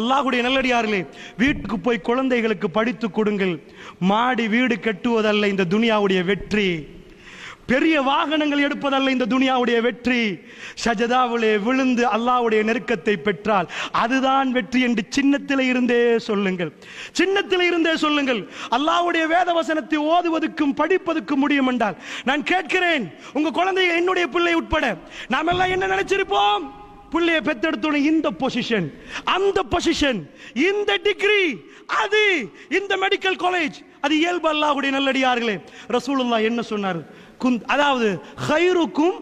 அல்லாஹ்வுடைய நல்லடியார்களே, வீட்டுக்கு போய் குழந்தைகளுக்கு படித்து கொடுங்கள். மாடி வீடு கட்டுவதல்ல இந்த துனியாவுடைய வெற்றி, பெரிய வாகனங்கள் எடுப்பதல்ல இந்த துனியாவுடைய வெற்றி. சஜதாவிலே விழுந்து அல்லாஹ்வுடைய நெருக்கத்தை பெற்றால் அதுதான் வெற்றி என்று சின்னத்திலே இருந்தே சொல்லுங்கள், சின்னத்திலே இருந்தே சொல்லுங்கள். அல்லாஹ்வுடைய வேத வசனத்தை ஓதுவதற்கும் படிப்பதற்கும் முடியும் என்றால் நான் கேட்கிறேன், உங்க குழந்தைகள் என்னுடைய பிள்ளை உட்பட நாம் எல்லாம் என்ன நினைச்சிருப்போம்? பிள்ளையை பெத்தெடுத்தோட இந்த பொசிஷன், அந்த பொசிஷன், இந்த டிகிரி, அது இந்த மெடிக்கல் காலேஜ், அது இயல்பு. அல்லாஹ்வுடைய நல்லடியார்களே, ரசூலுல்லாஹ் என்ன சொன்னார்? அதாவது ஹைருக்கும்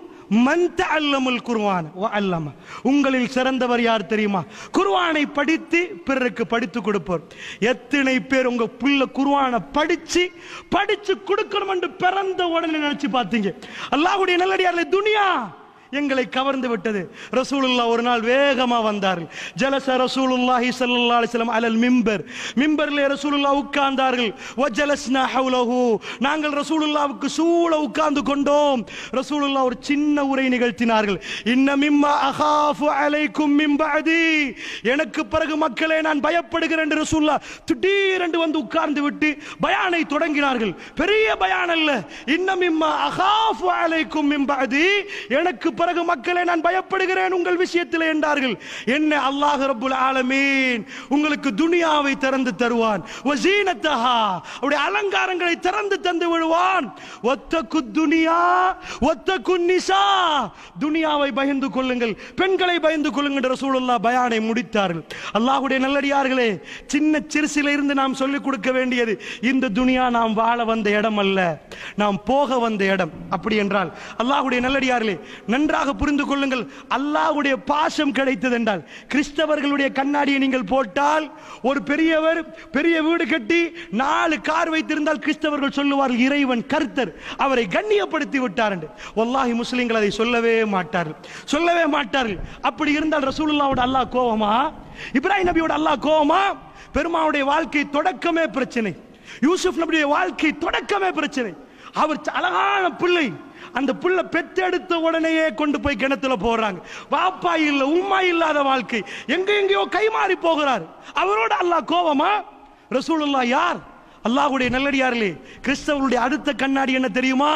மன் தஅல்லமுல் குர்ஆன் வ அல்லம, உங்களில் சிறந்தவர் யார் தெரியுமா? குர்ஆனை படித்து பிறருக்கு படித்து கொடுப்பவர். எத்தனை பேர் உங்க புள்ள குர்ஆனை படிச்சு கொடுக்கணும் என்று பிறந்த உடனே நினைச்சு பார்த்தீங்க? அல்லாஹ்வுடைய நல்லடியார்களே, துனியா எங்களை கவர்ந்து விட்டது. ரசூலுல்லாஹ் ஒரு நாள் வேகமா வந்தார்கள். ஜலச ரசூலுல்லாஹி ஸல்லல்லாஹு அலைஹி வஸல்லம் அலல் மிம்பர், மிம்பரிலே ரசூலுல்லாஹ் உட்கார்ந்தார்கள். வஜலஸ்னா ஹவுலஹு, நாங்கள் ரசூலுல்லாஹ்வுக்கு சூழ உட்கார்ந்து கொண்டோம். ரசூலுல்லாஹ் ஒரு சின்ன உரை நிகழ்த்தினார்கள். இன்ன மிம்மா அகாஃபு அலைக்கும் மின் பஅதி, எனக்கு பிறகு மக்களே நான் பயப்படுகிறேன் என்று ரசூலுல்லாஹ் திடீரென்று வந்து உட்கார்ந்து விட்டு பயானை தொடங்கினார்கள். பெரிய பயான் அல்ல, இன்ன மிம்மா அகாஃபு அலைக்கும் மின் பஅதி, எனக்கு பிறகு மக்களே நான் பயப்படுகிறேன் உங்கள் விஷயத்தில் என்றார்கள். என்ன? அல்லாஹ் ரப்புல் ஆலமீன் உங்களுக்கு துனியாவை திறந்து தருவான், வஸீனத்தஹா, அவருடைய அலங்காரங்களை திறந்து தந்து விடுவான். வத்தகு துனியா வத்தகு நிசா, துனியாவை பயந்து கொள்ளுங்கள், பெண்களை பயந்து கொள்ளுங்கள் என்று ரசூலுல்லாஹ் பயானை முடித்தார்கள். அல்லாஹ்வுடைய நல்லடியார்களே, சின்ன சிறுசில இருந்து நாம் சொல்லிக் கொடுக்க வேண்டியது, இந்த துனியா நாம் வாழ வந்த இடம் அல்ல, நாம் போக வந்த இடம். அப்படி என்றால் அல்லாஹ்வுடைய நல்லடியார்களே, நன்றாக புரிந்து கொள்ளுங்கள். அல்லாஹ்வுடைய பாசம் கிடைத்தது என்றால், கிறிஸ்தவர்களுடைய கண்ணாடியை நீங்கள் போட்டால், ஒரு பெரியவர் பெரிய வீடு கட்டி 4 கார் வைத்திருந்தால் கிறிஸ்தவர்கள் சொல்லுவார்கள் இறைவன் கர்த்தர் அவரை கண்ணியப்படுத்தி விட்டார் என்று. வல்லாஹி முஸ்லிம்கள் அதை சொல்லவே மாட்டார்கள், சொல்லவே மாட்டார்கள். அப்படி இருந்தால் ரசூலுல்லாஹ்வோட அல்லாஹ் கோவமா? இப்ராஹிம் நபியோட அல்லாஹ் கோவமா? பெருமாவுடைய வாழ்க்கை தொடக்கமே பிரச்சனை, யூசுப் நபியுடைய வாழ்க்கை தொடக்கமே பிரச்சனை. அவர் அழகான பிள்ளை, அந்த பிள்ளை பெத்தெடுத்த உடனேயே கொண்டு போய் கிணத்துல போறாங்க. வாப்பா இல்ல உம்மா இல்லாத வாழ்க்கை, எங்கேயோ கைமாறி போகிறார். அவரோட அல்லாஹ் கோவமா? ரசூலுல்லாஹ் யார்? அல்லாஹ்வுடைய நல்லடியார்களே, கிறிஸ்தவர்களுடைய அடுத்த கண்ணாடி என்ன தெரியுமா?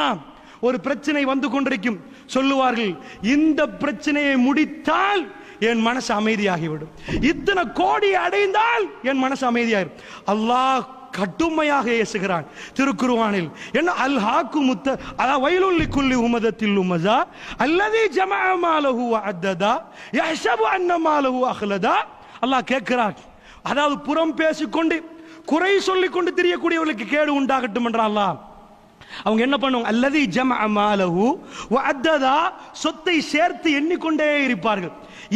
ஒரு பிரச்சனை வந்து கொண்டிருக்கும், சொல்லுவார்கள் இந்த பிரச்சனையை முடித்தால் என் மனசு அமைதியாகிவிடும், இத்தனை கோடி அடைந்தால் என் மனசு அமைதியாகிடும். அல்லாஹ் கடுமையாக ஏசுகிறான் திருக்குர்ஆனில். என்ன? அல் ஹாக்கு முத்த அலா வைலுல் லிக்குல்லி உமதத்தில் உமஸா அல்லதி ஜமஅ மாலஹு வ அத்ததா யஹ்ஸபு அன்ன மாலஹு அஹ்லதா. அல்லாஹ் கேட்கிறான், அதாவது புறம் பேசிக்கொண்டு குறை சொல்லிக் கொண்டு தெரியக்கூடியவர்களுக்கு கேடு உண்டாகட்டும் என்றான் அல்லாஹ். அவங்க என்ன பண்ணுவாங்க? அல்லதி ஜமஅ மாலஹு வ அத்ததா, சொத்தை சேர்த்து எண்ணிக்கொண்டே இருப்பார்கள்.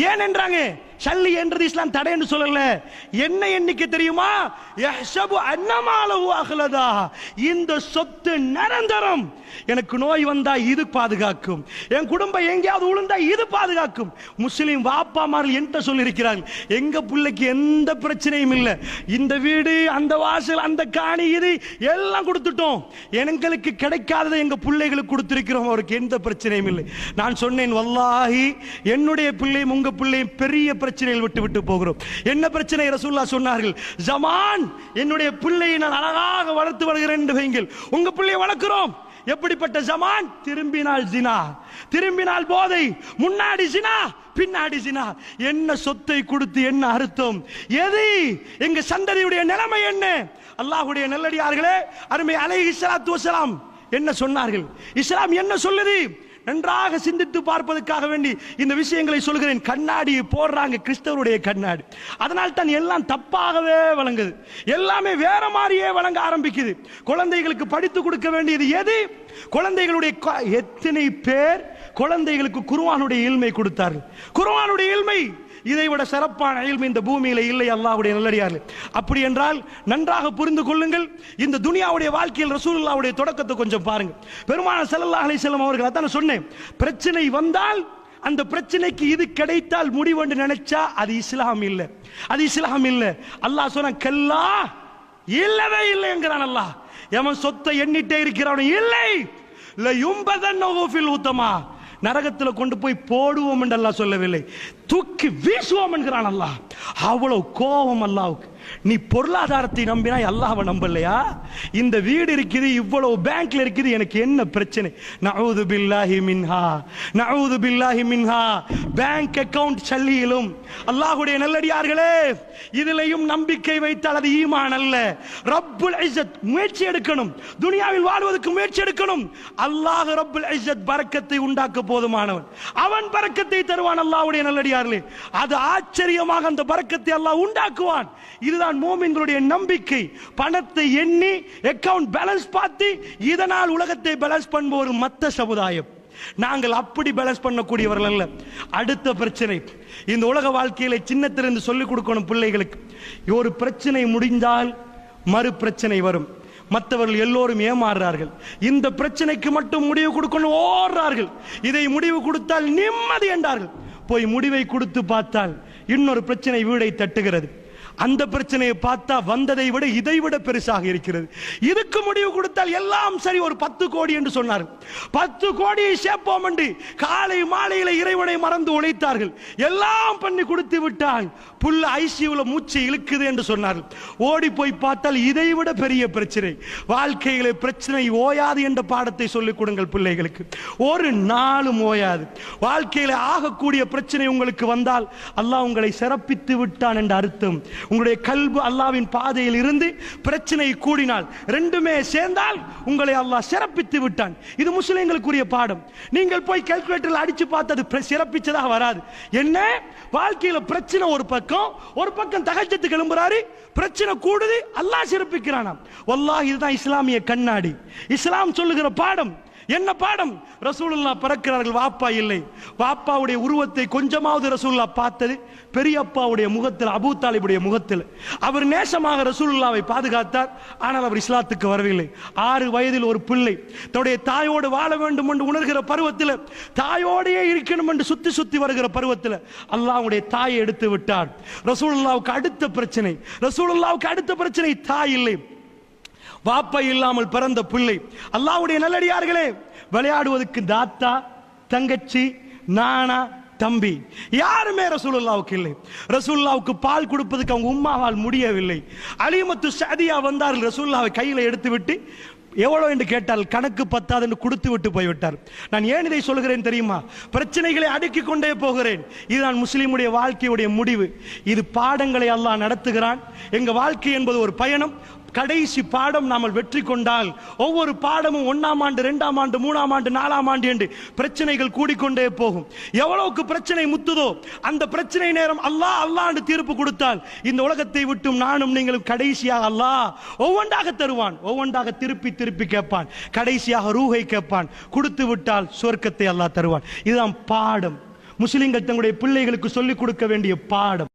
ஏன் என்றாங்க? சல்லி என்றது இஸ்லாம் தடை என்று சொல்லல. என்ன எண்ணிக்கை தெரியுமா? யஹ்ஸபு அன்ன மாலஹு அஹ்லதா, இந்த சொத்து நிரந்தரம், எனக்கு நோய் வந்தா இது பாதுகாக்கும், என் குடும்பம் எங்கேயாவது விழுந்தா இது பாதுகாக்கும். முஸ்லிம் வாப்பாமார்கள் என்கிட்ட சொல்லி இருக்கிறார்கள், எங்க பிள்ளைக்கு எந்த பிரச்சனையும் இல்லை, இந்த வீடு அந்த வாசல் அந்த காணி இது எல்லாம் கொடுத்துட்டோம், எங்களுக்கு கிடைக்காததை எங்க பிள்ளைகளுக்கு கொடுத்திருக்கிறோம், அவருக்கு எந்த பிரச்சனையும் இல்லை. நான் சொன்னேன், வல்லாஹி என்னுடைய பிள்ளையும் உங்க பிள்ளையும் பெரிய பிரச்சனைகள் விட்டு விட்டு போகிறோம். என்ன பிரச்சனை? ரசூலுல்லாஹ் சொன்னார்கள், ஜமான் என்னுடைய பிள்ளையை நான் அழகாக வளர்த்து வருகிறேன் என்று வைங்கள், உங்க பிள்ளையை வளர்க்கிறோம். எப்படிப்பட்ட ஜமான்? திரும்பினால் ஜினா, திரும்பினால் போதை, முன்னாடி ஜினா பின்னாடி ஜினா. என்ன சொத்தை கொடுத்து என்ன அர்த்தம்? எது எங்க சந்ததியுடைய நிலைமை என்ன? அல்லாஹ்வுடைய நல்லடியார்களே, அருமை அலைஹிஸ்ஸலாத்து வஸலாம் என்ன சொன்னார்கள்? இஸ்லாம் என்ன சொல்லுது? நன்றாக சிந்தித்து பார்ப்பதற்காக வேண்டி இந்த விஷயங்களை சொல்கிறேன். கண்ணாடியை போடுறாங்க, கிறிஸ்தவருடைய கண்ணாடி, அதனால் தான் எல்லாம் தப்பாகவே வழங்குது, எல்லாமே வேற மாதிரியே வழங்க ஆரம்பிக்குது. குழந்தைகளுக்கு படித்து கொடுக்க வேண்டியது எது? குழந்தைகளுடைய எத்தனை பேர் குழந்தைகளுக்கு குர்ஆனுடைய இல்மை கொடுத்தார்கள்? குர்ஆனுடைய இல்மை இதைவிட சிறப்பான இல்மை இந்த பூமியில இல்லை அல்லாஹ்வுடைய நல்லடியார்களே. அப்படி என்றால் நன்றாக புரிந்து கொள்ளுங்கள், இந்த துனியாவுடைய வாழ்க்கையில் ரசூலுல்லாஹ்வுடைய தொடக்கத்தை கொஞ்சம் பாருங்க. பெருமானார் ஸல்லல்லாஹு அலைஹி வஸல்லம் அவர்கள் அதான் சொன்னேன், பிரச்சனை வந்தால் அந்த பிரச்சனைக்கு இது கிடைத்தால் முடிவு நினைச்சா அது இஸ்லாம் இல்லை, அது இஸ்லாம் இல்லை. அல்லாஹ் சொன்ன கல்லா, இல்லவே இல்லை என்கிறான் அல்லாஹ். எவன் சொத்தை எண்ணிட்டே இருக்கிறான் இல்லை, ல யும்பதன்னஹு ஃபில் உத்தமா, நரகத்தில் கொண்டு போய் போடுவோம் என்று அல்லாஹ் சொல்லவில்லை, தூக்கி வீசுவோம் என்கிறான் அல்லாஹ். அவ்வளவு கோபம் அல்லாஹ்வுக்கு. நீ பொருளாதாரத்தை நம்பினா அல்லாஹ்வை நம்பலையா? இந்த வீடு இருக்குது, இவ்வளவு பேங்க்ல இருக்குது, எனக்கு என்ன பிரச்சனை? நஊது பில்லாஹி மின்ஹா, நஊது பில்லாஹி மின்ஹா. பேங்க் அக்கவுண்ட் சல்லியிலும் அல்லாஹ்வுடைய நல்லடியார்களே, இதிலையும் நம்பிக்கை வைத்தால் அது ஈமான் அல்ல. ரப்புல் இஸ்ஸத் முயற்சி எடுக்கணும், துனியாவில் வாழ்வதற்கு முயற்சி எடுக்கணும். அல்லாஹ் ரப்புல் இஸ்ஸத் பரக்கத்தை உண்டாக்க போதுமானவன், அவன் பரக்கத்தை தருவான். அல்லாஹ்வுடைய நல்லடியார்களே, அது ஆச்சரியமாக அந்த பரக்கத்தை அல்லாஹ் உண்டாக்குவான். இதுதான் மோமின்களுடைய நம்பிக்கை. பணத்தை எண்ணி அக்கவுண்ட் பேலன்ஸ் பார்த்து இதனால் உலகத்தை பேலன்ஸ் பண்ணுவோர் மத்த சமுதாயம். நாங்கள் அப்படி பேலன்ஸ் பண்ணக்கூடியவர்கள் அல்ல. அடுத்த பிரச்சனை, இந்த உலக வாழ்க்கையில சின்னத்திலிருந்து சொல்லிக் கொடுக்கணும் பிள்ளைகளுக்கு. ஒரு பிரச்சனை முடிந்தால் மறு பிரச்சனை வரும். மற்றவர்கள் எல்லோரும் ஏமாறுறார்கள், இந்த பிரச்சனைக்கு மட்டும் முடிவு கொடுக்கணும் ஓடுறார்கள். இதை முடிவு கொடுத்தால் நிம்மதி என்றார்கள். போய் முடிவை கொடுத்து பார்த்தால் இன்னொரு பிரச்சனை வீடை தட்டுகிறது. அந்த பிரச்சனையை பார்த்தா வந்ததை விட இதை விட பெருசாக இருக்கிறது. இதுக்கு முடிவு கொடுத்தால் எல்லாம் சரி, ஒரு 10 கோடி என்று சொன்னார். 10 கோடியை சேர்ப்போம் என்று காலை மாலையில இறைவனை மறந்து உழைத்தார்கள். எல்லாம் பண்ணி கொடுத்து விட்டால் புல்ல ஐசியூல மூச்சு இழுக்குது என்று சொன்னார்கள். ஓடி போய் பார்த்தால் இதை விட பெரிய பிரச்சனை. வாழ்க்கையிலே பிரச்சனை ஓயாது என்ற பாடத்தை சொல்லிக் கொடுங்கள் பிள்ளைகளுக்கு. ஒரு நாளும் ஓயாது. வாழ்க்கையில ஆகக்கூடிய பிரச்சனை உங்களுக்கு வந்தால் அல்லாஹ் உங்களை சிறப்பித்து விட்டான் என்ற அர்த்தம். உங்களுடைய கல்பு அல்லாஹ்வின் பாதையில் இருந்து பிரச்சனை கூடினால், ரெண்டுமே சேர்ந்தால் உங்களை அல்லாஹ் சிறப்பித்து விட்டான். இது முஸ்லிம்களுக்குரிய பாடம். நீங்கள் போய் கால்குலேட்டர்ல அடிச்சு பார்த்தது சிறப்பிச்சதாக வராது. என்ன வாழ்க்கையில பிரச்சனை ஒரு பக்கம் தஹஜ்ஜுக்கு எழும்புறாரு, பிரச்சனை கூடுது, அல்லாஹ் சிறப்பிக்கிறானாம். வல்லாஹ் இதுதான் இஸ்லாமிய கண்ணாடி. இஸ்லாம் சொல்லுகிற பாடம். என்ன பாடம்? ரசூலுல்லாஹ் பிறக்கிறார்கள், வாப்பா இல்லை. வாப்பாவுடைய உருவத்தை கொஞ்சமாவது ரசூலுல்லாஹ் பார்த்தது பெரியப்பாவுடைய முகத்தில், அபூ தாலிபுடைய முகத்தில். அவர் நேசமாக ரசூலுல்லாஹ்வை பாதுகாத்தார். ஆனால் அவர் இஸ்லாத்துக்கு வரவில்லை. 6 வயதில் ஒரு பிள்ளை தன்னுடைய தாயோடு வாழ வேண்டும் என்று உணர்கிற பருவத்தில், தாயோடையே இருக்கணும் என்று சுத்தி சுத்தி வருகிற பருவத்தில் அல்லாஹ்வுடைய தாயை எடுத்து விட்டார். ரசூலுல்லாஹ்வுக்கு அடுத்த பிரச்சனை தாய் இல்லை, வாப்பா இல்லாமல் பிறந்த பிள்ளை. அல்லாஹ்வுடைய நல்லடியார்களே, விளையாடுவதற்கு தாத்தா, தங்கச்சி, நானா, தம்பி யாருமே ரசூலுல்லாஹ்வுக்கு இல்லை. ரசூலுல்லாஹ்வுக்கு பால் கொடுப்பதற்கு அவங்க உம்மாவால் முடியவில்லை. அலிமத்து ஸஅதியா வந்தார்கள், ரசூலுல்லாஹ்வை கையில் எடுத்து விட்டு எவ்வளவு என்று கேட்டால் கணக்கு பத்தாது என்று கொடுத்து விட்டு போய்விட்டார். நான் ஏன் இதை சொல்கிறேன் தெரியுமா? பிரச்சனைகளை அடுக்கிக் கொண்டே போகிறேன். இதுதான் முஸ்லிமுடைய வாழ்க்கையுடைய முடிவு. இது பாடங்களை அல்லாஹ் நடத்துகிறான். எங்க வாழ்க்கை என்பது ஒரு பயணம். கடைசி பாடம் நாமல் வெற்றி கொண்டால், ஒவ்வொரு பாடமும் 1ஆம் ஆண்டு, 2ஆம் ஆண்டு, 3ஆம் ஆண்டு, 4ஆம் ஆண்டு என்று பிரச்சனைகள் கூடிக்கொண்டே போகும். எவ்வளவுக்கு பிரச்சனை முத்துதோ அந்த பிரச்சனை நேரம் அல்லாஹ் என்று தீர்ப்பு கொடுத்தால் இந்த உலகத்தை விட்டும் நானும் நீங்களும் கடைசியாக அல்லாஹ் ஒவ்வொன்றாக தருவான். ஒவ்வொன்றாக திருப்பி திருப்பி கேட்பான். கடைசியாக ரூஹை கேட்பான். கொடுத்து விட்டால் சொர்க்கத்தை அல்லாஹ் தருவான். இதுதான் பாடம். முஸ்லிம்கள் தங்களுடைய பிள்ளைகளுக்கு சொல்லிக் கொடுக்க வேண்டிய பாடம்.